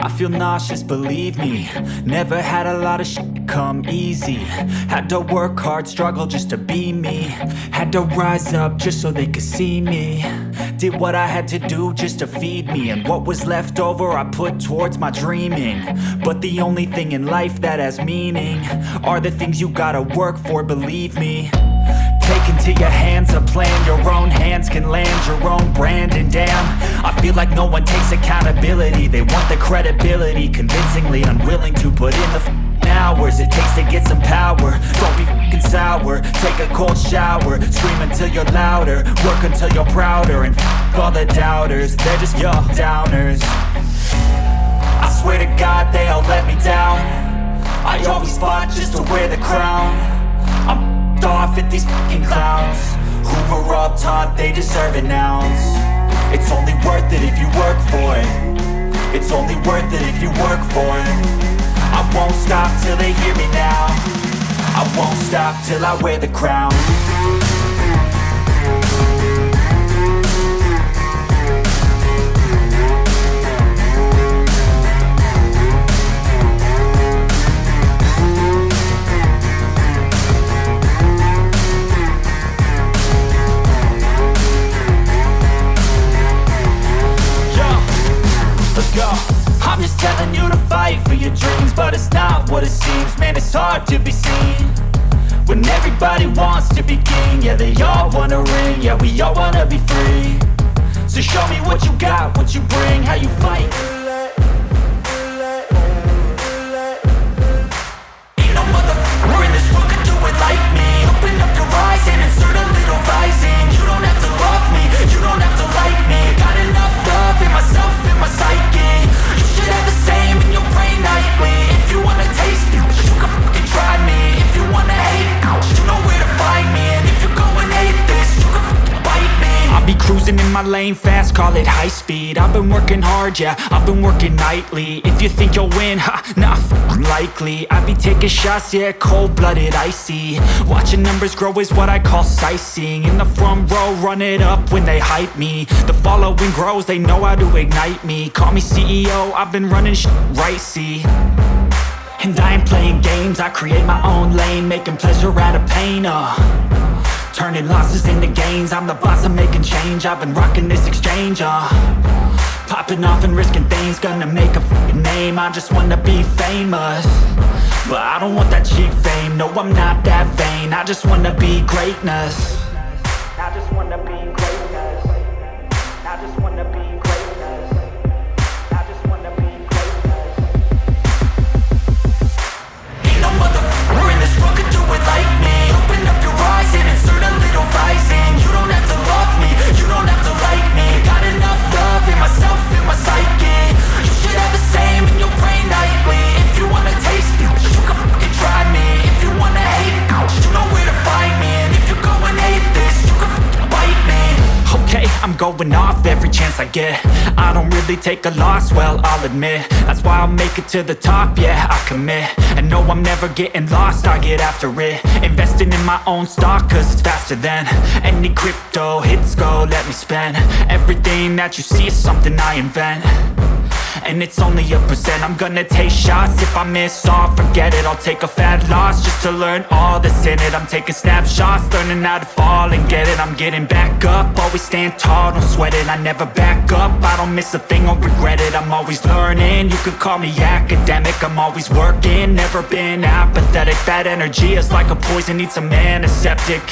I feel nauseous, believe me. Never had a lot of shit come easy. Had to work hard, struggle just to be me. Had to rise up just so they could see me. Did what I had to do just to feed me. And what was left over I put towards my dreaming. But the only thing in life that has meaning are the things you gotta work for, believe me. Take into your hands a plan. Your own hands can land your own brand. And damn, I feel like no one takes accountability. They want the credibility, convincingly unwilling to put in the hours it takes to get some power. Don't be f***ing sour. Take a cold shower. Scream until you're louder. Work until you're prouder. And f*** all the doubters, they're just your downers. I swear to God they all let me down. I always fought just to wear the crown. I'm off at these fucking clowns who were all taught they deserve an ounce. It's only worth it if you work for it. It's only worth it if you work for it. I won't stop till they hear me now. I won't stop till I wear the crown. I'm just telling you to fight for your dreams, but it's not what it seems. Man, it's hard to be seen when everybody wants to be king. Yeah, they all wanna ring, yeah, we all wanna be free. So show me what you got, what you bring, how you fight. Ain't no motherfucker in this world could do it like me. Open up your eyes and insert a little rising. You don't have to love me, you don't have to like me. Got enough love in myself, in my psyche. You should have the same in your brain nightly. If you wanna taste it, you can fucking try me. If you wanna hate, you know where to find me. And if you're going hate this, you can fucking bite me. I'll be cruising in my lane fast, call it high speed. I've been working hard, yeah, I've been working nightly. If you think you'll win, ha, not likely. I be taking shots, yeah, cold-blooded, icy. Watching numbers grow is what I call sightseeing. In the front row, run it up when they hype me. The following grows, they know how to ignite me. Call me CEO, I've been running shit right, see. And I ain't playing games, I create my own lane. Making pleasure out of pain, turning losses into gains. I'm the boss, I'm making change. I've been rocking this exchange, popping off and risking things. Gonna make a f***ing name, I just wanna be famous. But I don't want that cheap fame, no I'm not that vain. I just wanna be greatness. I just wanna be greatness. I just wanna be greatness. I just wanna be greatness. Ain't no motherfucker in this world could do it like me. Open up your eyes and insert a little rising. You don't have to love me, you don't have to like me. Got enough love in myself, in my psyche. You should have the same in your brain nightly. If you wanna taste it, you can fucking try me. If you wanna hate, you know where to find me. And if you're going hate this, you can fucking bite me. Okay, I'm going off every chance I get. I don't really take a loss, well, I'll admit. That's why I'll make it to the top, yeah, I commit. And no, I'm never getting lost, I get after it. Investing in my own stock, cause it's faster than any crypto hits go, let me spend. Everything that you see is something I invent. And it's only a percent. I'm gonna take shots. If I miss all, forget it. I'll take a fat loss just to learn all that's in it. I'm taking snapshots, learning how to fall and get it. I'm getting back up, always stand tall, don't sweat it. I never back up, I don't miss a thing or regret it. I'm always learning, you could call me academic. I'm always working, never been apathetic. That energy is like a poison, needs some antiseptic.